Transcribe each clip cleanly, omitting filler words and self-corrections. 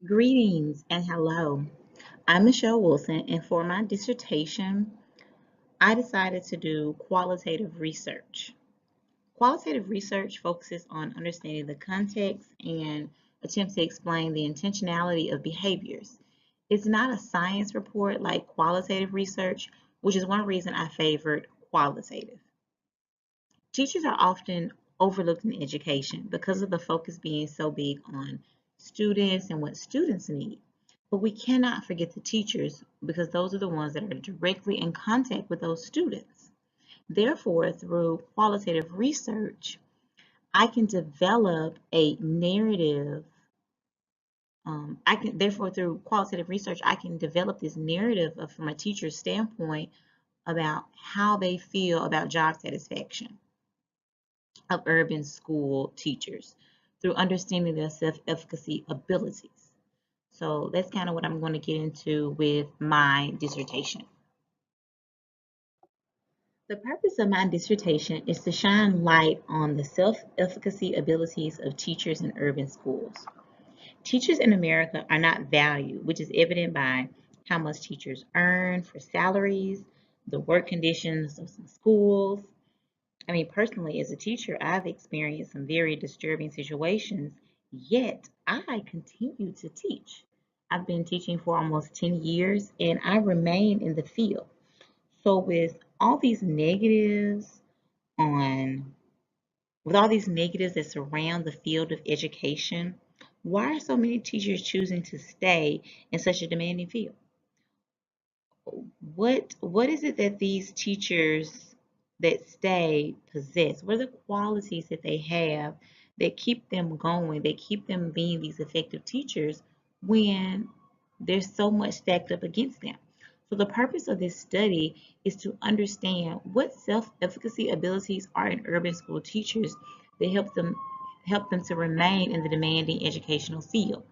Greetings and hello. I'm Michelle Wilson, and for my dissertation, I decided to do qualitative research. Qualitative research focuses on understanding the context and attempts to explain the intentionality of behaviors. It's not a science report like qualitative research, which is one reason I favored qualitative. Teachers are often overlooked in education because of the focus being so big on students and what students need. But we cannot forget the teachers because those are the ones that are directly in contact with those students. Therefore, through qualitative research, I can develop a narrative. Through qualitative research, I can develop this narrative from a teacher's standpoint about how they feel about job satisfaction of urban school teachers through understanding their self-efficacy abilities. So that's kind of what I'm going to get into with my dissertation. The purpose of my dissertation is to shine light on the self-efficacy abilities of teachers in urban schools. Teachers in America are not valued, which is evident by how much teachers earn for salaries, the work conditions of some schools. I mean, personally, as a teacher, I've experienced some very disturbing situations, yet I continue to teach. I've been teaching for almost 10 years and I remain in the field. So all these negatives on with all these negatives that surround the field of education, why are so many teachers choosing to stay in such a demanding field? What is it that these teachers that stay possess? What are the qualities that they have that keep them going, that keep them being these effective teachers when there's so much stacked up against them? So the purpose of this study is to understand what self-efficacy abilities are in urban school teachers that help them to remain in the demanding educational field.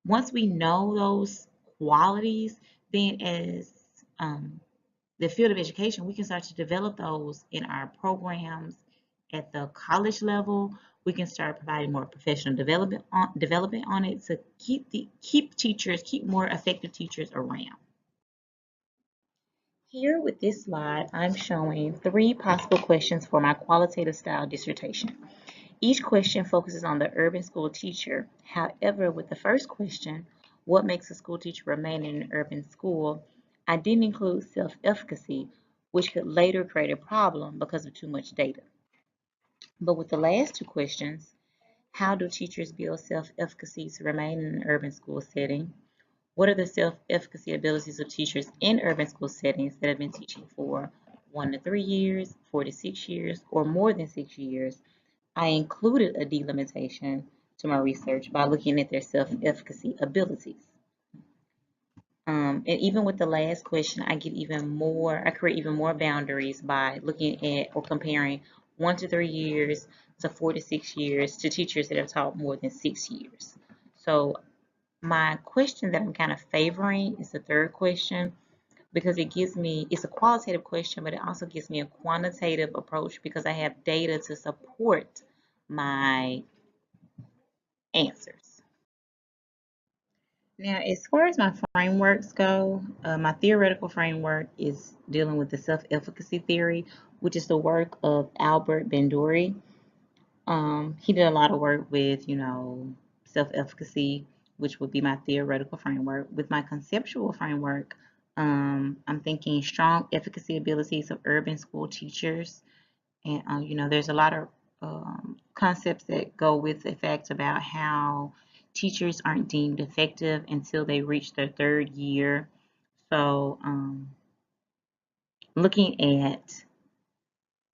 Once we know those qualities, then as um, the field of education, we can start to develop those in our programs at the college level. We can start providing more professional development on it to keep more effective teachers around. Here with this slide, I'm showing 3 possible questions for my qualitative style dissertation. Each question focuses on the urban school teacher. However, with the first question, what makes a school teacher remain in an urban school, I didn't include self-efficacy, which could later create a problem because of too much data. But with the last 2 questions, how do teachers build self-efficacy to remain in an urban school setting? What are the self-efficacy abilities of teachers in urban school settings that have been teaching for 1 to 3 years, 4 to 6 years, or more than 6 years? I included a delimitation to my research by looking at their self-efficacy abilities. And even with the last question, I create even more boundaries by looking at or comparing 1 to 3 years to 4 to 6 years to teachers that have taught more than 6 years. So my question that I'm kind of favoring is the third question because it's a qualitative question, but it also gives me a quantitative approach because I have data to support my answers. Now, as far as my frameworks go, my theoretical framework is dealing with the self-efficacy theory, which is the work of Albert Bandura. He did a lot of work with, self-efficacy, which would be my theoretical framework. With my conceptual framework, I'm thinking strong efficacy abilities of urban school teachers. And, there's a lot of concepts that go with the fact about how teachers aren't deemed effective until they reach their 3rd year. So, looking at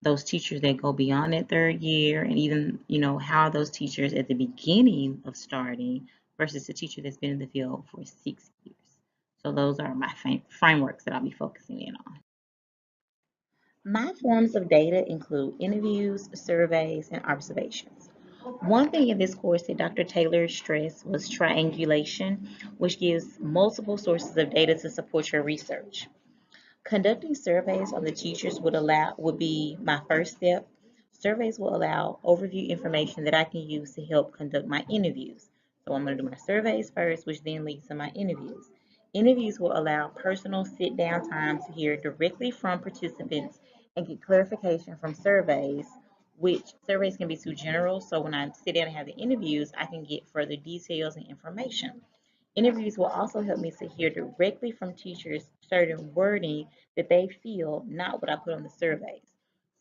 those teachers that go beyond that 3rd year and even, how those teachers at the beginning of starting versus the teacher that's been in the field for 6 years. So those are my frameworks that I'll be focusing in on. My forms of data include interviews, surveys, and observations. One thing in this course that Dr. Taylor stressed was triangulation, which gives multiple sources of data to support your research. Conducting surveys on the teachers would be my first step. Surveys will allow overview information that I can use to help conduct my interviews. So I'm going to do my surveys first, which then leads to my interviews. Interviews will allow personal sit-down time to hear directly from participants and get clarification from surveys, which surveys can be too general. So when I sit down and have the interviews, I can get further details and information. Interviews will also help me to hear directly from teachers certain wording that they feel, not what I put on the surveys.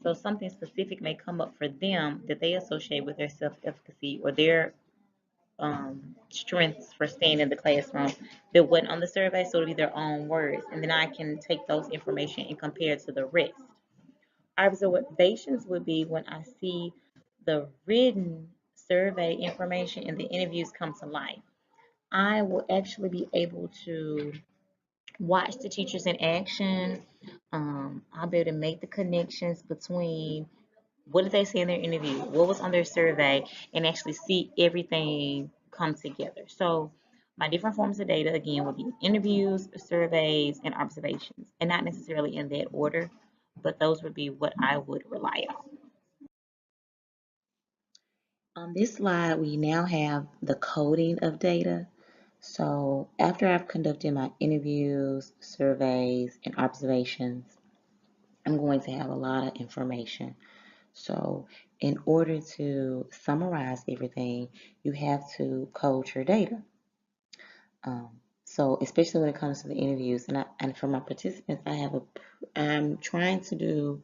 So something specific may come up for them that they associate with their self-efficacy or their strengths for staying in the classroom that wasn't on the survey, so it'll be their own words. And then I can take those information and compare it to the rest. Observations would be when I see the written survey information and the interviews come to life. I will actually be able to watch the teachers in action. I'll be able to make the connections between what did they say in their interview, what was on their survey, and actually see everything come together. So my different forms of data again would be interviews, surveys, and observations, and not necessarily in that order, but those would be what I would rely on. On this slide, we now have the coding of data. So after I've conducted my interviews, surveys, and observations, I'm going to have a lot of information. So in order to summarize everything, you have to code your data. So especially when it comes to the interviews, and for my participants, I'm trying to do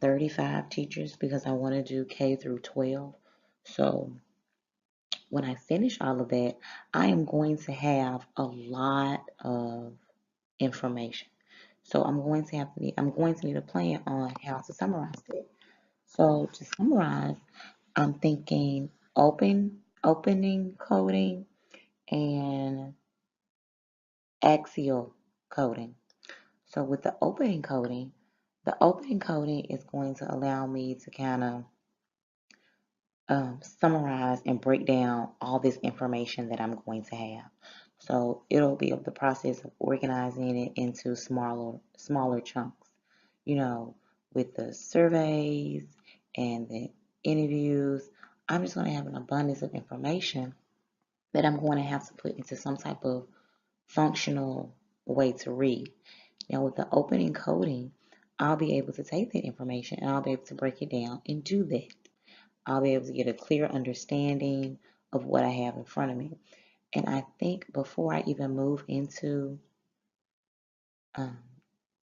35 teachers because I want to do K through 12. So when I finish all of that, I am going to have a lot of information. So I'm going to need a plan on how to summarize it. So to summarize, I'm thinking opening coding and axial coding. So with the opening coding is going to allow me to kind of summarize and break down all this information that I'm going to have. So it'll be the process of organizing it into smaller chunks. You know, with the surveys and the interviews, I'm just going to have an abundance of information that I'm going to have to put into some type of functional way to read. Now with the opening coding, I'll be able to take that information and I'll be able to break it down and do that. I'll be able to get a clear understanding of what I have in front of me. And I think before I even move into,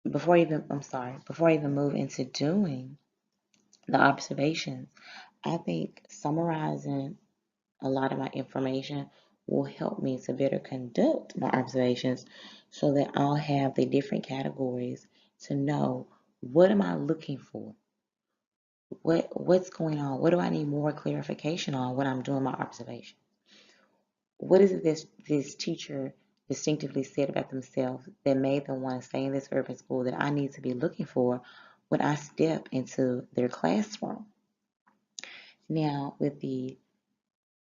before I even move into doing the observations, I think summarizing a lot of my information will help me to better conduct my observations so that I'll have the different categories to know what am I looking for? What's going on? What do I need more clarification on when I'm doing my observation? What is it this teacher distinctively said about themselves that made them want to stay in this urban school that I need to be looking for when I step into their classroom? Now, with the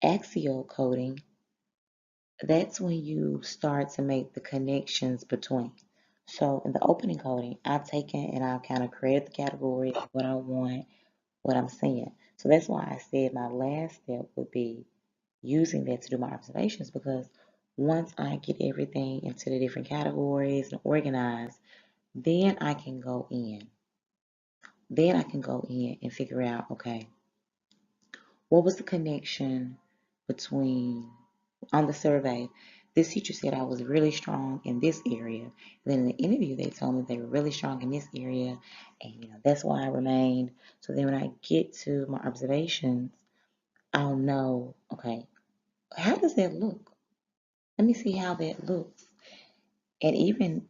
axial coding, that's when you start to make the connections between. So in the opening coding, I've taken and I've kind of created the categories, what I want, what I'm seeing. So that's why I said my last step would be using that to do my observations, because once I get everything into the different categories and organized, then I can go in. Then I can go in and figure out, okay, what was the connection between on the survey? This teacher said I was really strong in this area. And then in the interview, they told me they were really strong in this area, and that's why I remained. So then when I get to my observations, I'll know, okay, how does that look? Let me see how that looks. And even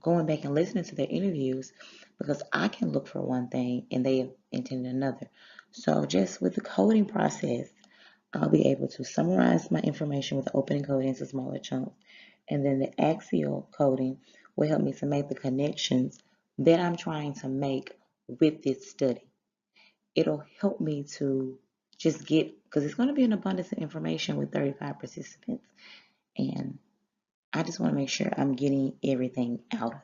going back and listening to their interviews, because I can look for one thing and they have intended another. So just with the coding process, I'll be able to summarize my information with the opening coding into smaller chunks. And then the axial coding will help me to make the connections that I'm trying to make with this study. It'll help me to just get, because it's going to be an abundance of information with 35 participants. And I just want to make sure I'm getting everything out of it.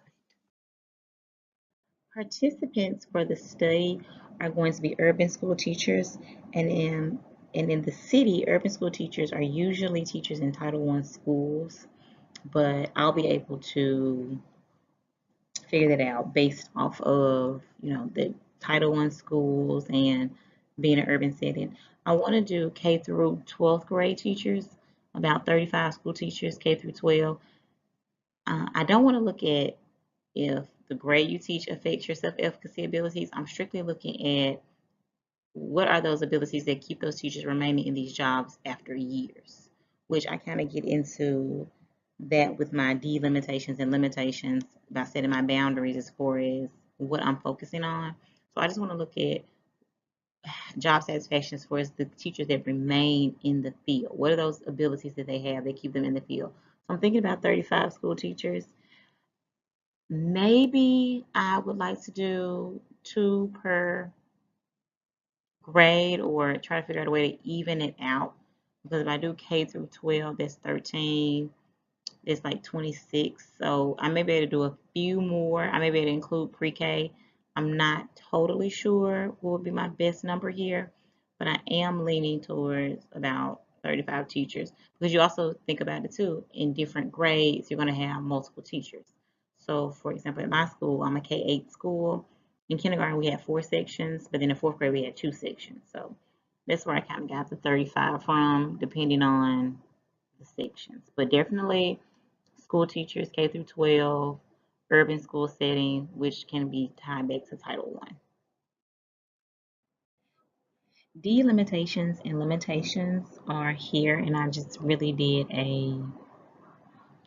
Participants for the study are going to be urban school teachers, and then And in the city, urban school teachers are usually teachers in Title I schools, but I'll be able to figure that out based off of, the Title I schools and being an urban setting. I want to do K through 12th grade teachers, about 35 school teachers, K through 12. I don't want to look at if the grade you teach affects your self-efficacy abilities. I'm strictly looking at what are those abilities that keep those teachers remaining in these jobs after years, which I kind of get into that with my delimitations and limitations by setting my boundaries as far as what I'm focusing on. So I just want to look at job satisfaction as far as the teachers that remain in the field. What are those abilities that they have that keep them in the field? So I'm thinking about 35 school teachers. Maybe I would like to do two per grade or try to figure out a way to even it out. Because if I do K through 12, that's 13. It's like 26. So I may be able to do a few more. I may be able to include pre-K. I'm not totally sure what would be my best number here, but I am leaning towards about 35 teachers because you also think about it too. In different grades, you're going to have multiple teachers. So, for example, at my school, I'm a K-8 school. In kindergarten, we had 4 sections, but then in fourth grade, we had 2 sections. So that's where I kind of got the 35 from, depending on the sections. But definitely school teachers, K through 12, urban school setting, which can be tied back to Title I. Delimitations and limitations are here, and I just really did a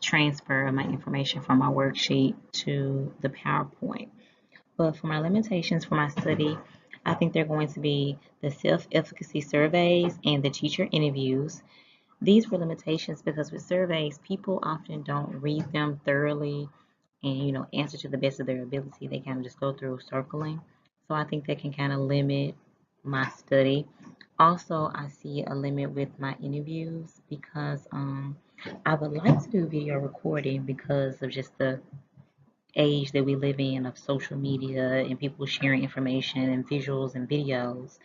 transfer of my information from my worksheet to the PowerPoint. But for my limitations for my study, I think they're going to be the self-efficacy surveys and the teacher interviews. These were limitations because with surveys, people often don't read them thoroughly and answer to the best of their ability. They kind of just go through circling. So I think that can kind of limit my study. Also, I see a limit with my interviews because I would like to do video recording because of just the age that we live in of social media and people sharing information and visuals and videos.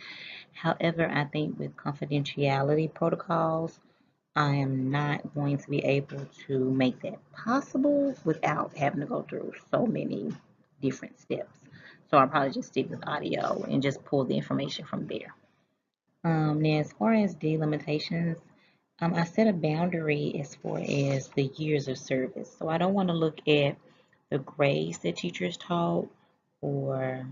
However, I think with confidentiality protocols, I am not going to be able to make that possible without having to go through so many different steps. So I'll probably just stick with audio and just pull the information from there. Now, as far as delimitations, I set a boundary as far as the years of service. So I don't want to look at the grades that teachers taught or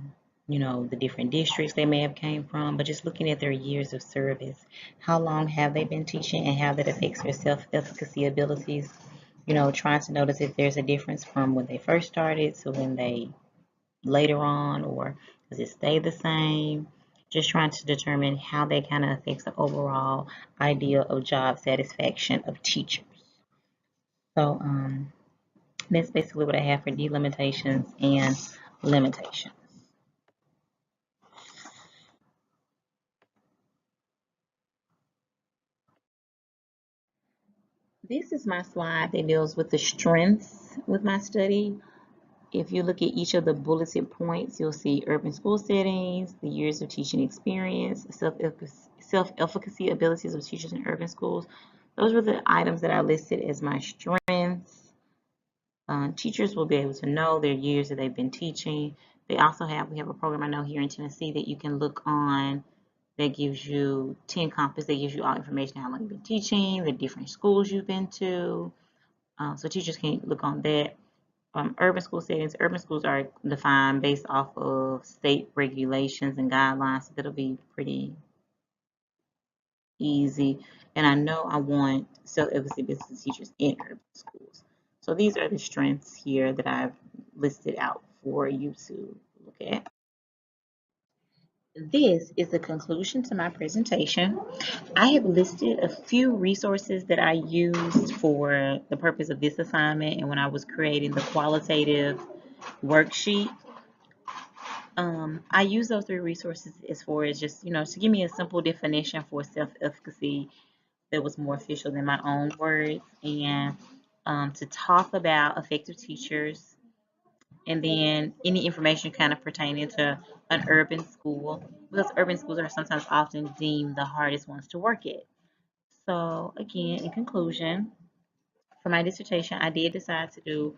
the different districts they may have came from, but just looking at their years of service. How long have they been teaching and how that affects their self-efficacy abilities? Trying to notice if there's a difference from when they first started to when they later on, or does it stay the same? Just trying to determine how that kind of affects the overall idea of job satisfaction of teachers. So that's basically what I have for delimitations and limitations. This is my slide that deals with the strengths with my study. If you look at each of the bulleted points, you'll see urban school settings, the years of teaching experience, self-efficacy abilities of teachers in urban schools. Those were the items that I listed as my strengths. Teachers will be able to know their years that they've been teaching. We have a program I know here in Tennessee that you can look on that gives you 10 Compass, that gives you all information how long you've been teaching, the different schools you've been to. So teachers can look on that. Urban school settings, urban schools are defined based off of state regulations and guidelines. So that'll be pretty easy. And I know I want self-efficacy business teachers in urban schools. So these are the strengths here that I've listed out for you to look at. This is the conclusion to my presentation. I have listed a few resources that I used for the purpose of this assignment and when I was creating the qualitative worksheet. I use those three resources as far as just, to give me a simple definition for self-efficacy that was more official than my own words, and to talk about effective teachers, and then any information kind of pertaining to an urban school, because urban schools are sometimes often deemed the hardest ones to work at. So again, in conclusion, for my dissertation, I did decide to do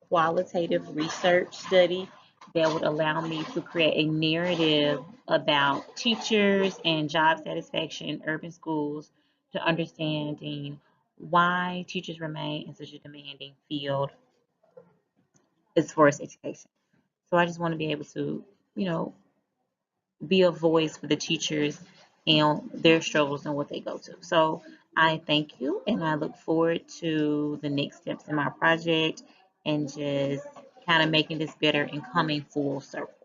qualitative research study that would allow me to create a narrative about teachers and job satisfaction in urban schools to understanding why teachers remain in such a demanding field as far as education. So I just want to be able to, you know, be a voice for the teachers and their struggles and what they go to. So I thank you and I look forward to the next steps in my project and just kind of making this better and coming full circle.